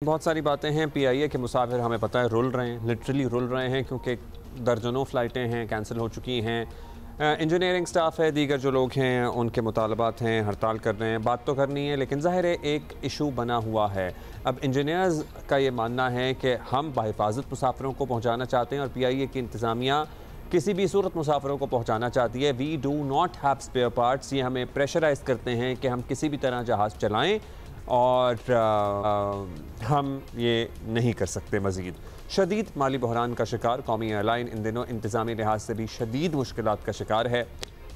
बहुत सारी बातें हैं। पीआईए के मुसाफिर हमें पता है रुल रहे हैं, लिटरली रुल रहे हैं, क्योंकि दर्जनों फ़्लाइटें हैं कैंसिल हो चुकी हैं। इंजीनियरिंग स्टाफ है, दीगर जो लोग हैं उनके मुतालबात हैं, हड़ताल कर रहे हैं। बात तो करनी है, लेकिन ज़ाहिर है एक इशू बना हुआ है। अब इंजीनियर्स का ये मानना है कि हम बाहिफाजत मुसाफिरों को पहुँचाना चाहते हैं और पीआईए की इंतज़ामिया किसी भी सूरत मुसाफिरों को पहुँचाना चाहती है। We do not have spare parts. ये हमें प्रेशराइज़ करते हैं कि हम किसी भी तरह जहाज़ चलाएँ और हम ये नहीं कर सकते। मज़ीद शदीद माली बहरान का शिकार कौमी एयरलाइन इन दिनों इंतज़ामी लिहाज से भी शदीद मुश्किलात का शिकार है।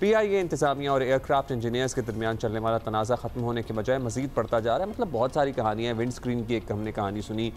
पीआईए इंतज़ामिया और एयरक्राफ्ट इंजीनियर्स के दरमियान चलने वाला तनाज़ा ख़त्म होने के बजाय मज़ीद बढ़ता जा रहा है। मतलब बहुत सारी कहानियाँ। विंड स्क्रीन की एक हमने कहानी सुनी,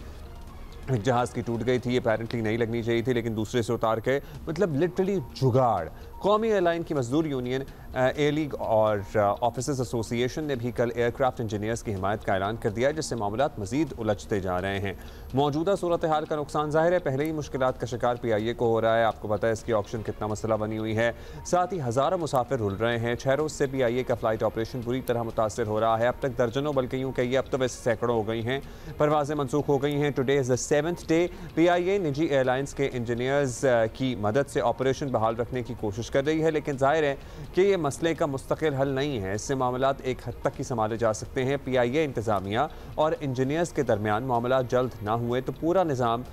एक जहाज़ की टूट गई थी, अपेरेंटली नहीं लगनी चाहिए थी, लेकिन दूसरे से उतार के, मतलब लिटरली जुगाड़। कौमी एयरलाइन की मजदूर यूनियन ए लीग और ऑफिसर्स एसोसिएशन ने भी कल एयरक्राफ्ट इंजीनियर्स की हिमायत का ऐलान कर दिया है, जिससे मामलात मजीद उलझते जा रहे हैं। मौजूदा सूरत हाल का नुकसान ज़ाहिर है पहले ही मुश्किलात का शिकार पीआईए को हो रहा है। आपको पता है इसकी ऑक्शन कितना मसला बनी हुई है। साथ ही हज़ारों मुसाफिर रुल रहे हैं। 6 रोज़ से पीआईए का फ़्लाइट ऑपरेशन बुरी तरह मुतासर हो रहा है। अब तक दर्जनों, बल्कि यूँ कहिए अब तो वैसे सैकड़ों हो गई हैं, परवाज़ें मनसूख हो गई हैं। Today is the 7th day. PIA निजी एयरलाइंस के इंजीनियर्स की मदद से ऑपरेशन बहाल रखने की कोशिश कर रही है, लेकिन ज़ाहिर है कि ये मसले का मुस्तकिल हल नहीं है। इससे मामलात एक हद तक ही संभाले जा सकते हैं। पीआईए इंतज़ामिया और इंजीनियर्स के दरमियान मामलात जल्द ना हुए तो पूरा निज़ाम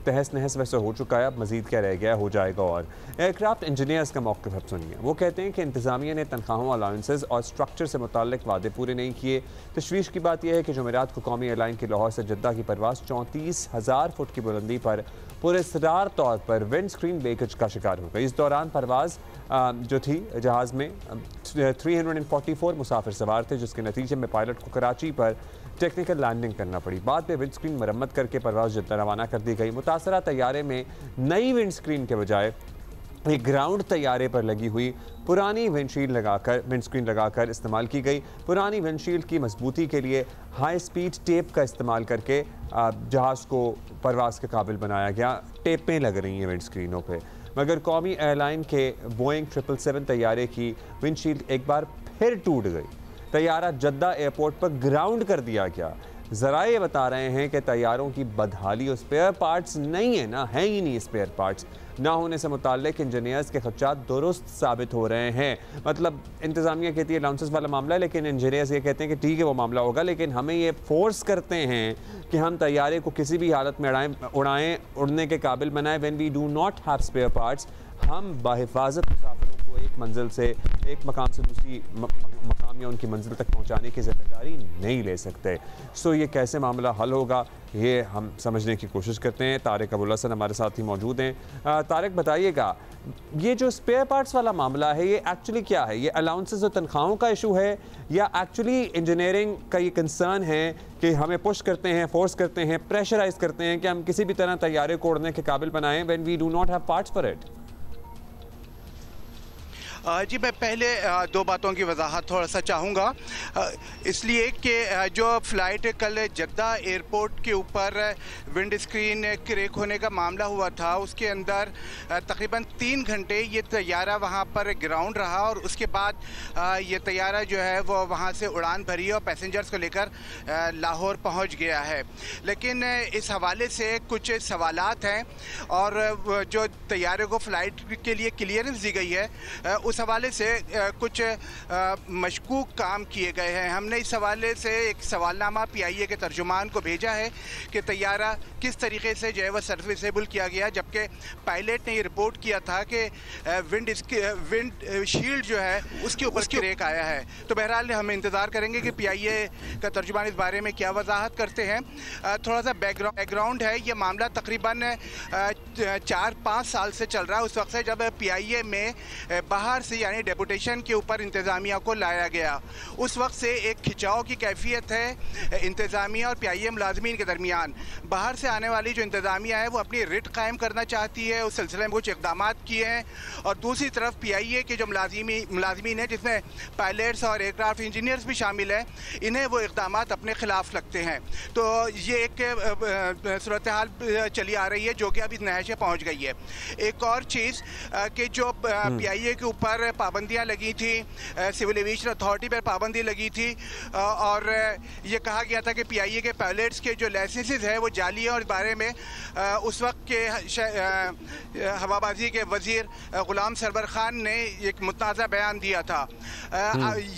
तहस नहस वैसे हो चुका है, अब मज़ीद क्या रह गया, हो जाएगा। और एयरक्राफ्ट इंजीनियर्स का मौक़िफ़ अब सुनिए। वो कहते हैं कि इंतज़ामिया ने तनख्वाहों, अलाउंसेस और स्ट्रक्चर से मुताल्लिक़ वादे पूरे नहीं किए। तशवीश की बात यह है कि जुमेरात को कौमी एयरलाइन की लाहौर से जद्दा की परवाज़ 34,000 फुट की बुलंदी पर पुरस्रार तौर पर विंड स्क्रीन ब्रेकेज का शिकार हो गई। इस दौरान परवाज़ जो थी, जहाज़ में 344 मुसाफिर सवार थे, जिसके नतीजे में पायलट को कराची पर टेक्निकल लैंडिंग करना पड़ी। बाद में विंड स्क्रीन मरम्मत करके परवाज़ जद्दा रवाना कर दी गई। मुतासरा तैयारे में नई विंड स्क्रीन के बजाय एक ग्राउंड तैयारे पर लगी हुई पुरानी विंड स्क्रीन लगाकर इस्तेमाल की गई। पुरानी विंडशील्ड की मजबूती के लिए हाई स्पीड टेप का इस्तेमाल करके जहाज़ को परवाज़ के काबिल बनाया गया। टेपें लग रही हैं विंड स्क्रीनों पर, मगर कौमी एयरलाइन के बोइंग 777 तैयारे की विंडशील्ड एक बार फिर टूट गई। तैयारा जद्दा एयरपोर्ट पर ग्राउंड कर दिया गया। ज़रा ये बता रहे हैं कि तैयारों की बदहाली और स्पेयर पार्ट्स नहीं है ना, है ही नहीं स्पेयर पार्ट्स। ना होने से मुताल्लिक़ इंजीनियर्स के खदशात दुरुस्त साबित हो रहे हैं। मतलब इंतज़ामिया कहती है अलाउंसेस वाला मामला है, लेकिन इंजीनियर्स ये कहते हैं कि ठीक है वो मामला होगा, लेकिन हमें ये फोर्स करते हैं कि हम तैयारे को किसी भी हालत में उड़ाएँ, उड़ने के काबिल बनाएं। When we do not have spare parts, हम बाहिफाजत मुसाफिरों को एक मंजिल से, एक मकाम से दूसरी मकाम या उनकी मंजिल तक पहुंचाने की ज़िम्मेदारी नहीं ले सकते। सो ये कैसे मामला हल होगा, ये हम समझने की कोशिश करते हैं। तारिक अबुल हसन हमारे साथ ही मौजूद हैं। तारिक, बताइएगा, ये जो स्पेयर पार्ट्स वाला मामला है, ये एक्चुअली क्या है? ये अलाउंसेस और तनख्वाहों का इशू है, या एक्चुअली इंजीनियरिंग का ये कंसर्न है कि हमें पुश करते हैं, फोर्स करते हैं, प्रेशराइज करते हैं कि हम किसी भी तरह तैयारे को उड़ने के काबिल बनाएं when we do not have parts for it? जी, मैं पहले दो बातों की वजाहत थोड़ा सा चाहूँगा, इसलिए कि जो फ़्लाइट कल जद्दा एयरपोर्ट के ऊपर विंड स्क्रीन क्रैक होने का मामला हुआ था, उसके अंदर तकरीबन 3 घंटे ये तैयारा वहाँ पर ग्राउंड रहा और उसके बाद ये तैयारा जो है वो वहाँ से उड़ान भरी और पैसेंजर्स को लेकर लाहौर पहुँच गया है। लेकिन इस हवाले से कुछ सवालात हैं और जो तैयारे को फ़्लाइट के लिए क्लियरेंस दी गई है, उस हवाले से कुछ मशकूक काम किए गए हैं। हमने इस हवाले से एक सवालनामा पीआईए के तर्जुमान को भेजा है कि तैयारा किस तरीके से जो है वह सर्विसेबल किया गया, जबकि पायलट ने ये रिपोर्ट किया था कि विंड शील्ड जो है उसके ऊपर क्रैक आया है। तो बहरहाल हम इंतज़ार करेंगे कि पीआईए का तर्जुमान इस बारे में क्या वजाहत करते हैं। थोड़ा सा बैकग्राउंड है, ये मामला तकरीबन 4-5 साल से चल रहा है। उस वक्त से जब पीआईए में बाहर से यानी डेपुटेशन के ऊपर इंतज़ामिया को लाया गया, उस वक्त से एक खिंचाव की कैफियत है इंतज़ामिया और पीआईए मुलाजमीन के दरमियान। बाहर से आने वाली जो इंतज़ामिया है वो अपनी रिट कायम करना चाहती है, उस सिलसिले में कुछ इक़दाम किए हैं, और दूसरी तरफ पीआईए के जो मुलाजमीन हैं, जिसमें पायलट्स और एयरक्राफ्ट इंजीनियर्स भी शामिल हैं, इन्हें वो इक़दाम अपने ख़िलाफ़ लगते हैं। तो ये एक सूरत हाल चली आ रही है जो कि अभी नहज तमाशे पहुँच गई है। एक और चीज़ कि जो PIA के ऊपर पाबंदियाँ लगी थी, सिविल एविएशन अथॉरिटी पर पाबंदी लगी थी और ये कहा गया था कि PIA के पायलट्स के जो लाइसेंसेस है वो जाली है, और इस बारे में उस वक्त के हवाबाजी के वजीर गुलाम सरवर खान ने एक मुतनाज़ा बयान दिया था।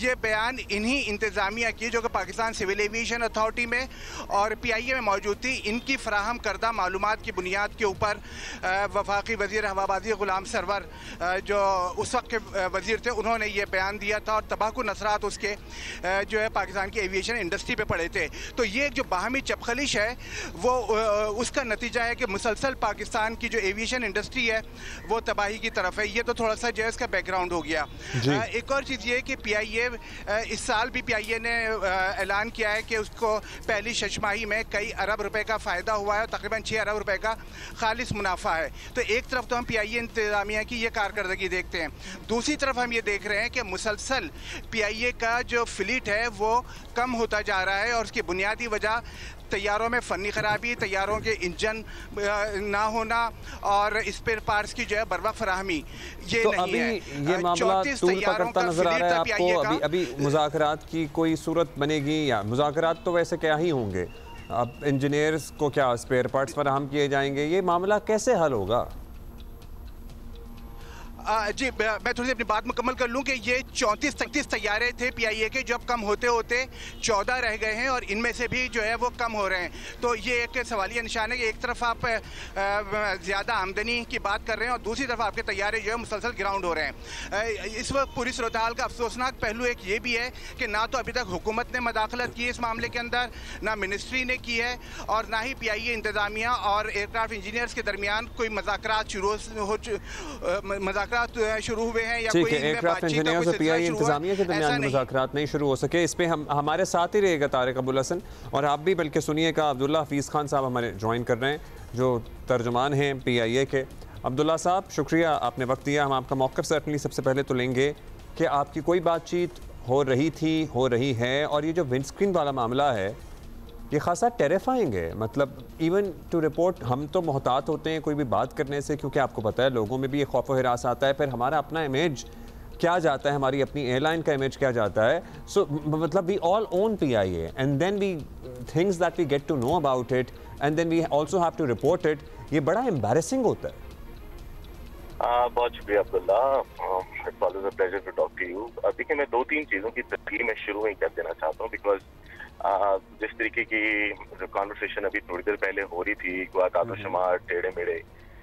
ये बयान इन्हीं इंतज़ामिया की जो कि पाकिस्तान सिविल एविएशन अथॉरिटी में और PIA में मौजूद थी, इनकी फराहम करदा मालूमात की बुनियाद के ऊपर वफाकी वजीर हवाबाजी गुलाम सरवर जो उस वक्त के वजीर थे, उन्होंने ये बयान दिया था और तबाहकुन असरात उसके जो है पाकिस्तान की एविएशन इंडस्ट्री पे पड़े थे। तो ये जो बाहमी चपखलिश है वो उसका नतीजा है कि मुसलसल पाकिस्तान की जो एविएशन इंडस्ट्री है वो तबाही की तरफ है। ये तो थोड़ा सा जो है इसका बैकग्राउंड हो गया। एक और चीज़ ये कि PIA इस साल भी PIA ने ऐलान किया है कि उसको पहली छमाही में कई अरब रुपए का फ़ायदा हुआ है, तकरीबन 6 अरब रुपए का खालिस मुनाफा है। तो एक तरफ तो हम PIA इंतज़ामिया की ये कारकर्दगी देखते हैं, दूसरी तरफ हम ये देख रहे हैं कि मुसलसल PIA का जो फ्लीट है वो कम होता जा रहा है और उसकी बुनियादी वजह तैयारों में फ़नी ख़राबी, तैयारों के इंजन ना होना और स्पेयर पार्ट्स की जो है बर वक्त फराहमी ये तो नहीं अभी है। ये मामला तूल पकड़ता नजर आ रहा है आपको? अभी मुज़ाकरात की कोई सूरत बनेगी या मुज़ाकरात तो वैसे क्या ही होंगे? अब इंजीनियर्स को क्या स्पेयर पार्ट्स फराहम किए जाएंगे? ये मामला कैसे हल होगा? जी मैं थोड़ी सी अपनी बात मुकम्मल कर लूँ कि ये 34-33 तैयारे थे PIA के, जो अब कम होते होते 14 रह गए हैं और इनमें से भी जो है वो कम हो रहे हैं। तो ये एक सवालिया निशान है कि एक तरफ आप ज़्यादा आमदनी की बात कर रहे हैं और दूसरी तरफ आपके तैयारे जो है मुसलसल ग्राउंड हो रहे हैं। इस वक्त पूरी सूरत हाल का अफसोसनाक पहलू एक ये भी है कि ना तो अभी तक हुकूमत ने मदाखलत की इस मामले के अंदर, ना मिनिस्ट्री ने की है और ना ही PIA इंतज़ामिया और एयरक्राफ्ट इंजीनियर्स के दरमियान कोई मज़ाकरात शुरू हुए हैं या कोई एयरक्राफ्ट इंजीनियर्स और PIA इंतजामिया के दरमियान मुज़ाकरात नहीं शुरू हो सके। इस पे हम हमारे साथ ही रहेगा तारिक अबुल हसन और आप भी बल्कि सुनिएगा। अब्दुल्ला हफीज़ खान साहब हमारे ज्वाइन कर रहे हैं जो तर्जुमान हैं PIA के। अब्दुल्ला साहब शुक्रिया, आपने वक्त दिया। हम आपका मौक़िफ़ सर्टनली सबसे पहले तो लेंगे कि आपकी कोई बातचीत हो रही थी, हो रही है, और ये जो विंडस्क्रीन वाला मामला है ये खासा टेरिफाइंग है। मतलब इवन टू रिपोर्ट, हम तो मोहतात होते हैं कोई भी बात करने से, क्योंकि आपको पता है लोगों में भी ये खौफ व हिरास आता है, फिर हमारा अपना इमेज क्या जाता है, हमारी अपनी एयरलाइन का इमेज क्या जाता है। सो मतलब we all own PIA and then we things that we get to know about it and then we also have to report it. ये बड़ा एम्बैरेसिंग होता है। बहुत शुक्रिया Abdullah, it's always a pleasure to talk to you. देखिए, मैं 2-3 चीज़ों की तस्वीर में शुरू ही कर देना चाहता हूँ, बिकॉज जिस तरीके की कॉन्वर्सेशन अभी थोड़ी देर पहले हो रही थी, दादो शुमार टेढ़े मेढ़े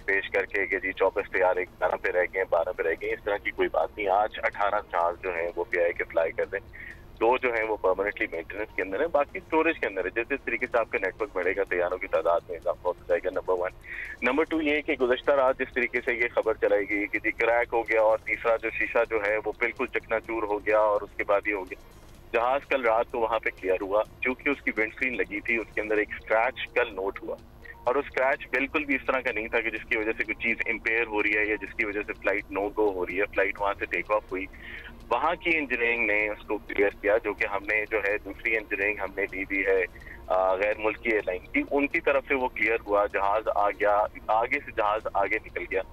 पेश करके कि जी 24 तैयार 11 पे रह गए, 12 पे रह गए, इस तरह की कोई बात नहीं। आज 18 जहाज जो हैं वो PIA के फ्लाई कर रहे हैं, 2 जो हैं वो परमानेंटली मेंटेनेंस के अंदर है, बाकी स्टोरेज के अंदर है। जिस तरीके से आपका नेटवर्क बढ़ेगा, तैयारों की तादाद में इजाफा होता जाएगा, नंबर 1। नंबर 2 ये कि गुज़श्ता रात जिस तरीके से ये खबर चलाई गई कि जी क्रैक हो गया और तीसरा जो शीशा जो है वो बिल्कुल चकनाचूर हो गया और उसके बाद ये हो गया। जहाज कल रात को वहां पे क्लियर हुआ, क्योंकि उसकी विंडस्क्रीन लगी थी, उसके अंदर एक स्क्रैच कल नोट हुआ और वो स्क्रैच बिल्कुल भी इस तरह का नहीं था कि जिसकी वजह से कोई चीज इंपेयर हो रही है या जिसकी वजह से फ्लाइट नो गो हो रही है। फ्लाइट वहां से टेक ऑफ हुई, वहां की इंजीनियरिंग ने उसको क्लियर किया, जो कि हमने जो है दूसरी इंजीनियरिंग हमने दी भी है गैर मुल्की एयरलाइन की, उनकी तरफ से वो क्लियर हुआ, जहाज आ गया, आगे से जहाज आगे निकल गया,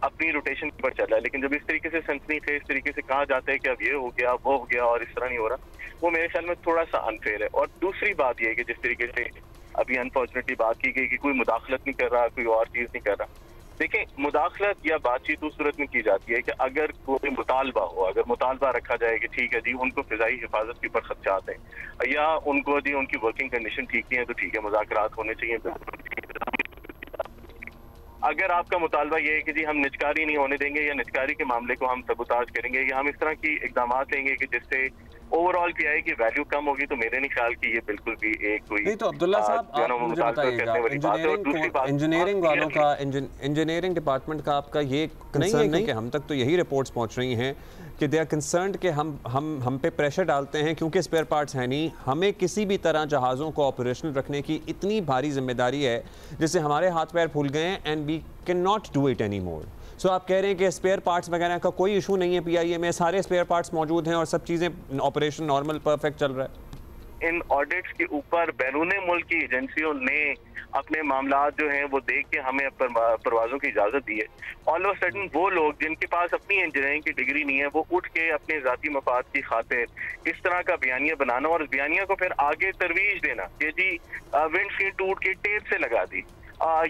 अपनी रोटेशन पर चल रहा है। लेकिन जब इस तरीके से सनसनी थे, इस तरीके से कहा जाता है कि अब ये हो गया, वो हो गया और इस तरह नहीं हो रहा, वो मेरे ख्याल में थोड़ा सा अनफेयर है। और दूसरी बात ये है कि जिस तरीके से अभी अनफॉर्चुनेटली बात की गई कि कोई मुदाखलत नहीं कर रहा, कोई और चीज नहीं कर रहा। देखिए, मुदाखलत या बातचीत उस सूरत में की जाती है कि अगर कोई मुतालबा हो, अगर मुतालबा रखा जाए कि ठीक है जी उनको फिजाई हिफाजत के ऊपर खदशात हैं या उनको जी उनकी वर्किंग कंडीशन ठीक नहीं है, तो ठीक है मुज़ाकरात होने चाहिए। अगर आपका मुतालबा ये है कि जी हम निजकारी नहीं होने देंगे या निजकारी के मामले को हम सबूताज करेंगे या हम इस तरह की इकदाम लेंगे कि जिससे ओवरऑल PIA की वैल्यू कम होगी, तो मेरे नहीं ख्याल कि ये बिल्कुल भी एक कोई नहीं। तो अब्दुल्ला साहब आप मुझे बताइएगा, इंजीनियरिंग वालों का, इंजीनियरिंग डिपार्टमेंट का आपका ये कंसर्न नहीं कि हम तक तो यही रिपोर्ट्स पहुंच रही हैं कि दे आर कंसर्न्ड कि हम पे प्रेशर डालते हैं क्योंकि स्पेयर पार्ट्स हैं नहीं, हमें किसी भी तरह जहाज़ों को ऑपरेशनल रखने की इतनी भारी जिम्मेदारी है जिससे हमारे हाथ पैर फूल गए हैं and we can not do it any more. So आप कह रहे हैं कि स्पेयर पार्ट्स वगैरह का कोई इशू नहीं है PIA में, सारे स्पेयर पार्ट्स मौजूद हैं और सब चीज़ें ऑपरेशन नॉर्मल परफेक्ट चल रहा है। इन ऑडिट्स के ऊपर बैरून मुल्क की एजेंसियों ने अपने मामला जो हैं वो देख के हमें परवाजों की इजाजत दी है। ऑल ऑफ सडन वो लोग जिनके पास अपनी इंजीनियरिंग की डिग्री नहीं है वो उठ के अपने जाती मफाद की खातिर इस तरह का बयानिया बनाना और उस बयानिया को फिर आगे तरवीज देना कि जी विंड स्क्रीन टूट के टेप से लगा दी,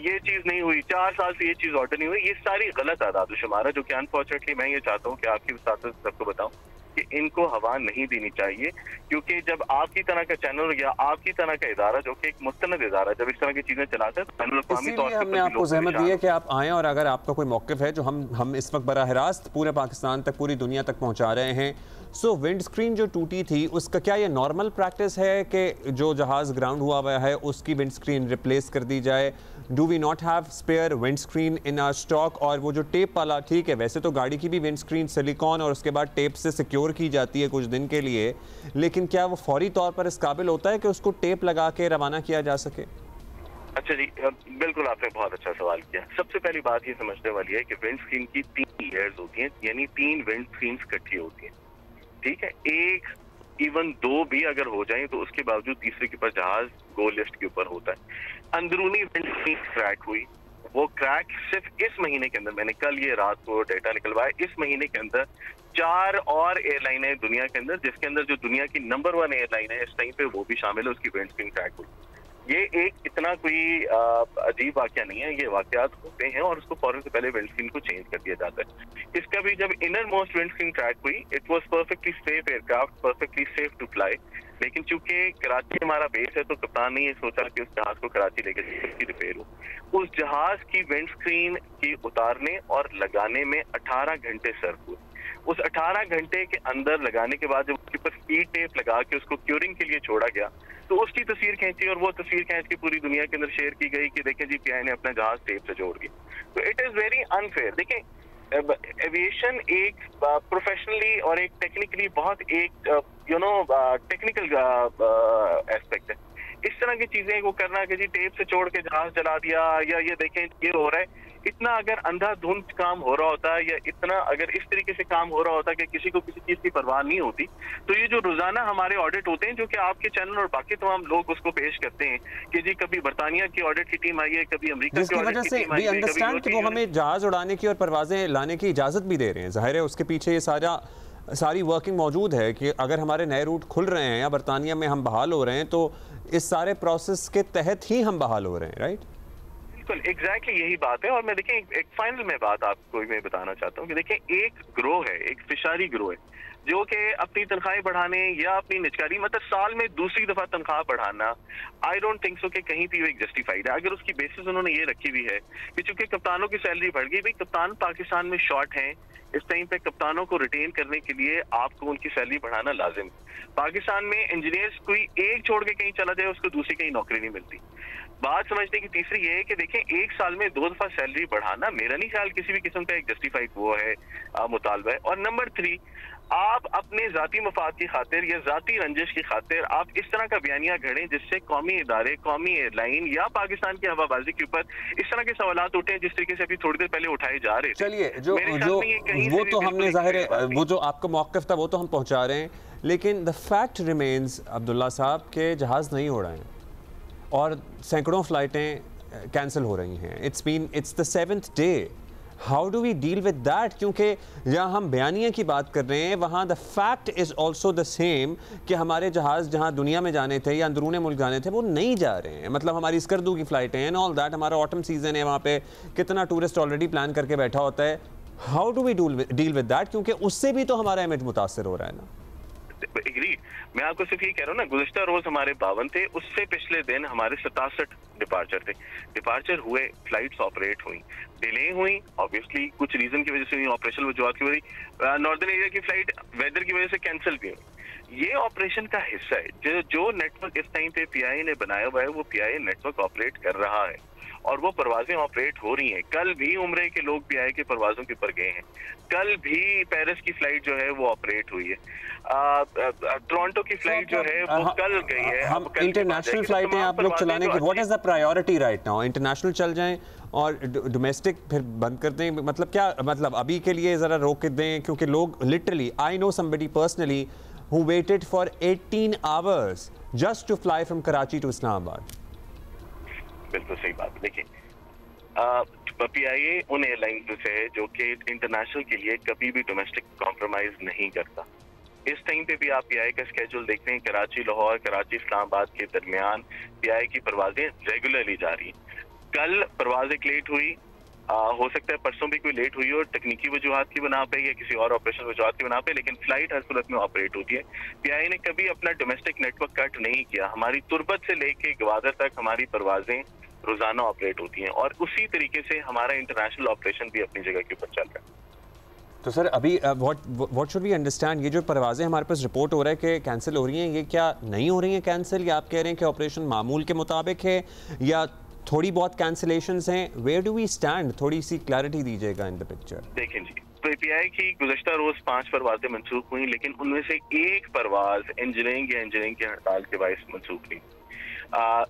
ये चीज नहीं हुई, 4 साल से ये चीज ऑर्डर नहीं हुई, ये सारी गलत आदात शुमार है जो कि अनफॉर्चुनेटली मैं ये चाहता हूँ कि आपकी वसात सबको बताऊं कि इनको हवा नहीं देनी चाहिए। क्योंकि जब आपकी तरह का चैनल या आपकी तरह का इदारा जो कि एक मुस्तनद इदारा जब इस तरह की चीजें चलाता है तो बैनुल-अक़वामी तौर पर हमने आपको ज़हमत दी है कि आप आएँ और अगर आपका कोई मौक़िफ़ है जो हम इस वक्त बराह रास्त पूरे पाकिस्तान तक, पूरी दुनिया तक पहुँचा रहे हैं। सो विंड स्क्रीन जो टूटी थी उसका क्या ये नॉर्मल प्रैक्टिस है कि जो जहाज़ ग्राउंड हुआ है उसकी विंड स्क्रीन रिप्लेस कर दी जाए? Do we not have spare windscreen in our stock? और वो जो टेप वाला, ठीक है वैसे तो गाड़ी की भी विंड स्क्रीन सिलिकॉन और उसके बाद टेप से सिक्योर की जाती है कुछ दिन के लिए, लेकिन क्या वो फौरी तौर पर इस काबिल होता है कि उसको टेप लगा के रवाना किया जा सके? अच्छा जी, बिल्कुल आपने बहुत अच्छा सवाल किया। सबसे पहली बात ये समझने वाली है कि विंड स्क्रीन की 3 लेयर्स होती हैं, यानी 3 विंड स्क्रीन इकट्ठी होती हैं, ठीक है। एक इवन 2 भी अगर हो जाए तो उसके बावजूद तीसरे के ऊपर जहाज गो लिस्ट के ऊपर होता है। अंदरूनी विंड स्क्रीन क्रैक हुई, वो क्रैक सिर्फ इस महीने के अंदर, मैंने कल ये रात को डेटा निकलवाया, इस महीने के अंदर 4 और एयरलाइन है दुनिया के अंदर जिसके अंदर जो दुनिया की नंबर 1 एयरलाइन है इस टाइम पे वो भी शामिल है, उसकी विंड स्क्रीन क्रैक हुई। ये एक इतना कोई अजीब वाकया नहीं है, ये वाकयात होते हैं और उसको फौरन से पहले विंड स्क्रीन को चेंज कर दिया जाता है। इसका भी जब innermost windscreen crack हुई, it was perfectly safe aircraft, perfectly safe to fly, लेकिन चूंकि कराची हमारा बेस है तो कप्तान ने ये सोचा कि उस जहाज को कराची लेकर रिपेयर हो। उस जहाज की विंड स्क्रीन की उतारने और लगाने में 18 घंटे सर्फ हुए। उस 18 घंटे के अंदर लगाने के बाद जब उसके ऊपर स्पीड टेप लगा के उसको क्यूरिंग के लिए छोड़ा गया तो उसकी तस्वीर खींची और वो तस्वीर खींच के पूरी दुनिया के अंदर शेयर की गई कि देखें जी पीआई ने अपना जहाज टेप से जोड़ दिया। तो इट इज वेरी अनफेयर। देखें, एविएशन एक प्रोफेशनली और एक टेक्निकली बहुत एक टेक्निकल एस्पेक्ट है। इस तरह की चीजें वो करना कि जी टेप से छोड़ के जहाज जला दिया या ये देखें ये हो रहा है, इतना अगर अंधाधुंध काम हो रहा होता है या इतना अगर इस तरीके से काम हो रहा होता कि किसी को किसी चीज की परवाह नहीं होती तो ये जो रोजाना हमारे ऑडिट होते हैं जो कि आपके चैनल और बाकी तमाम लोग उसको पेश करते हैं कि जी कभी बर्तानिया की ऑडिट की टीम आई है, कभी अमेरिका की ऑडिट की टीम आई है, अंडरस्टैंड कि वो हमें जहाज उड़ाने की और परवाजें लाने की इजाजत भी दे रहे हैं। जाहिर है उसके पीछे ये सारी वर्किंग मौजूद है कि अगर हमारे नए रूट खुल रहे हैं या बरतानिया में हम बहाल हो रहे हैं तो इस सारे प्रोसेस के तहत ही हम बहाल हो रहे हैं, राइट? बिल्कुल एग्जैक्टली यही बात है। और मैं देखें एक फाइनल में बात आपको मैं बताना चाहता हूँ कि देखें एक ग्रोह है, एक फिशारी ग्रोह है जो कि अपनी तनख्वाहें बढ़ाने या अपनी निजकारी मतलब साल में दूसरी दफा तनख्वाह बढ़ाना, आई डोंट थिंक सो कि कहीं भी वो एक जस्टिफाइड है। अगर उसकी बेसिस उन्होंने ये रखी हुई है कि चूंकि कप्तानों की सैलरी बढ़ गई, भाई कप्तान पाकिस्तान में शॉर्ट हैं, इस टाइम पे कप्तानों को रिटेन करने के लिए आपको उनकी सैलरी बढ़ाना लाजिम। पाकिस्तान में इंजीनियर्स कोई एक छोड़ के कहीं चला जाए उसको दूसरी कहीं नौकरी नहीं मिलती। बात समझने की तीसरी ये है कि देखें एक साल में 2 दफा सैलरी बढ़ाना मेरा नहीं ख्याल किसी भी किस्म का एक जस्टिफाइड वो है मुतालबा है। और नंबर 3, आप अपने जाती मफाद की खातिर या जाती रंजिश की खातिर आप इस तरह का बयानिया घड़ें जिससे कौमी इदारे, कौमी एयरलाइन या पाकिस्तान की हवाबाजी के ऊपर इस तरह के सवालात उठे जिस तरीके से अभी थोड़ी देर पहले उठाए जा रहे थे। चलिए वो तो हमने जाहिर है वो जो आपका मौक़िफ़ था वो तो हम पहुंचा रहे हैं, लेकिन द फैक्ट रिमेन्स अब्दुल्ला साहब के जहाज़ नहीं उड़ रहे हैं और सैकड़ों फ़्लाइटें कैंसिल हो रही हैं। It's the 7th day. How do we deal with that? क्योंकि जहाँ हम बयानिया की बात कर रहे हैं वहाँ the fact is also the same कि हमारे जहाज़ जहाँ दुनिया में जाने थे या अंदरूनी मुल्क जाने थे वो नहीं जा रहे हैं। मतलब हमारी स्कर्दू की फ़्लाइटें हैं एंड ऑल दैट, हमारा ऑटम सीज़न है, वहाँ पे कितना टूरिस्ट ऑलरेडी प्लान करके बैठा होता है। How do we deal with that? क्योंकि उससे भी तो हमारा इमेज मुतासर हो रहा है ना। एग्री, मैं आपको सिर्फ ये कह रहा हूँ ना, गुज़िश्ता रोज हमारे 52 थे, उससे पिछले दिन हमारे 67 डिपार्चर थे। डिपार्चर हुए, फ्लाइट्स ऑपरेट हुई, डिले हुई, ऑब्वियसली कुछ रीजन की वजह से हुई, ऑपरेशनल वजूहत की वजह, नॉर्दर्न एरिया की फ्लाइट वेदर की वजह से कैंसिल भी हुई। ये ऑपरेशन का हिस्सा है। जो नेटवर्क इस टाइम पे पीआई ने बनाया हुआ है वो पीआई नेटवर्क ऑपरेट कर रहा है और वो परवाजें ऑपरेट हो रही हैं। कल भी उम्रे के लोग पीआई के परवाजों के ऊपर गए हैं, कल भी पेरिस की फ्लाइट जो है वो ऑपरेट हुई है, टोरंटो की फ्लाइट जो है वो कल गई है। हम इंटरनेशनल फ्लाइटें आप लोग चलाने की what is the priority right now? International चल जाएं और डोमेस्टिक फिर बंद कर दें? मतलब क्या मतलब अभी के लिए ज़रा रोक के दें? क्योंकि लोग literally, I know somebody personally who waited for 18 hours just to fly from Karachi to Islamabad. बिल्कुल सही बात। देखिए, PIA उन एयरलाइंस से है जो कि इंटरनेशनल के लिए कभी भी डोमेस्टिक कॉम्प्रोमाइज नहीं करता। इस टाइम पे भी आप PIA का स्केड्यूल देखते हैं, कराची लाहौर, कराची इस्लामाबाद के दरमियान PIA की परवाजें रेगुलरली जा रही हैं। कल परवाज एक लेट हुई, हो सकता है परसों भी कोई लेट हुई हो तकनीकी वजूहात की बना पे या किसी और ऑपरेशन वजूहात की बना पे, लेकिन फ्लाइट हर सूरत में ऑपरेट होती है। PIA ने कभी अपना डोमेस्टिक नेटवर्क कट नहीं किया। हमारी तुर्बत से लेके गवादर तक हमारी परवाजें रोजाना ऑपरेट होती हैं और उसी तरीके से हमारा इंटरनेशनल ऑपरेशन भी अपनी जगह के ऊपर चल रहा है। तो सर अभी व्हाट शुड वी अंडरस्टैंड, ये जो परवाजें हमारे पास रिपोर्ट हो रहा है कि कैंसिल हो रही हैं, ये क्या नहीं हो रही हैं कैंसिल, या आप कह रहे हैं कि ऑपरेशन मामूल के मुताबिक है या थोड़ी बहुत कैंसिलेशंस हैं? Where do we stand? थोड़ी सी क्लैरिटी दीजिएगा इन द पिक्चर। देखें जी, तो PIA की गुज़श्ता रोज 5 परवाजें मनसूख हुई, लेकिन उनमें से एक परवाज इंजीनियरिंग की हड़ताल के बायस मनसूख हुई।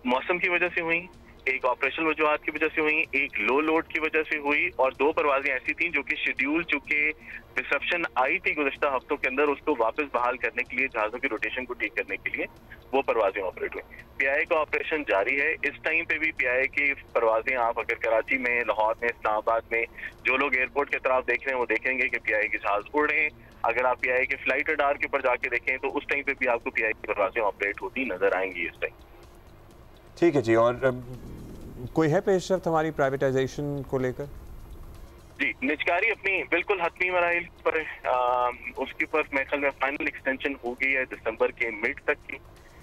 मौसम की वजह से हुई, एक ऑपरेशनल वजूहात की वजह से हुई, एक लो लोड की वजह से हुई, और 2 परवाजें ऐसी थी जो कि शेड्यूल चुके डिसरप्शन आई थी गुज़श्ता हफ्तों के अंदर, उसको वापस बहाल करने के लिए, जहाज़ों की रोटेशन को ठीक करने के लिए वो परवाजें ऑपरेट हुई। PIA का ऑपरेशन जारी है। इस टाइम पे भी PIA की परवाजें आप अगर कराची में, लाहौर में, इस्लामाबाद में, जो लोग एयरपोर्ट की तरफ देख रहे हैं वो देखेंगे कि PIA के जहाज उड़ रहे हैं। अगर आप PIA के फ्लाइट रडार के ऊपर जाके देखें तो उस टाइम पे भी आपको PIA की परवाजें ऑपरेट होती नजर आएंगी इस टाइम। ठीक है जी, और कोई है पेशरफ्त हमारी प्राइवेटाइजेशन को लेकर? जी, निजकारी अपनी बिल्कुल हतमी मराइल पर उसके ऊपर मेरे ख्याल में फाइनल एक्सटेंशन हो गई है दिसंबर के मिड तक की।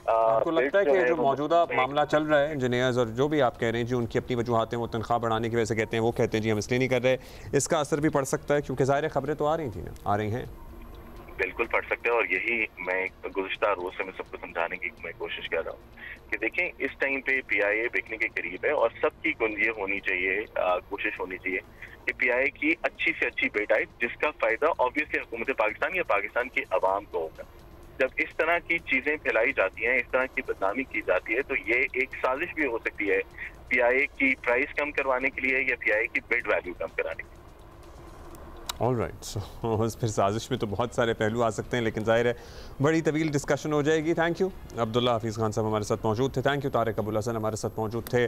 आपको लगता है कि जो मौजूदा मामला चल रहा है, इंजीनियर्स और जो भी आप कह रहे हैं जी, उनकी अपनी वजूहात हैं, वो तनख्वाह बढ़ाने की वजह से कहते हैं, वो कहते हैं जी हम इसलिए नहीं कर रहे, इसका असर भी पड़ सकता है? क्योंकि ज़ाहिर खबरें तो आ रही थी ना, आ रही हैं। बिल्कुल पढ़ सकते हैं, और यही मैं गुज़श्ता रोज से मैं सबको समझाने की मैं कोशिश कर रहा हूँ कि देखें, इस टाइम पे PIA बिकने के करीब है और सबकी गुंज होनी चाहिए, कोशिश होनी चाहिए कि PIA की अच्छी से अच्छी बेट आए, जिसका फायदा ऑब्वियसली हुकूमत पाकिस्तान या पाकिस्तान की आवाम को होगा। जब इस तरह की चीजें फैलाई जाती हैं, इस तरह की बदनामी की जाती है, तो ये एक साजिश भी हो सकती है PIA की प्राइस कम करवाने के लिए या PIA की बिड वैल्यू कम कराने के लिए। ऑल राइट, सो फिर साजिश में तो बहुत सारे पहलू आ सकते हैं, लेकिन जाहिर है बड़ी तवील डिस्कशन हो जाएगी। Thank you. अब्दुल्ला हफीज़ खान साहब हमारे साथ मौजूद थे। थैंक यू तारिक अबुल हसन हमारे साथ मौजूद थे।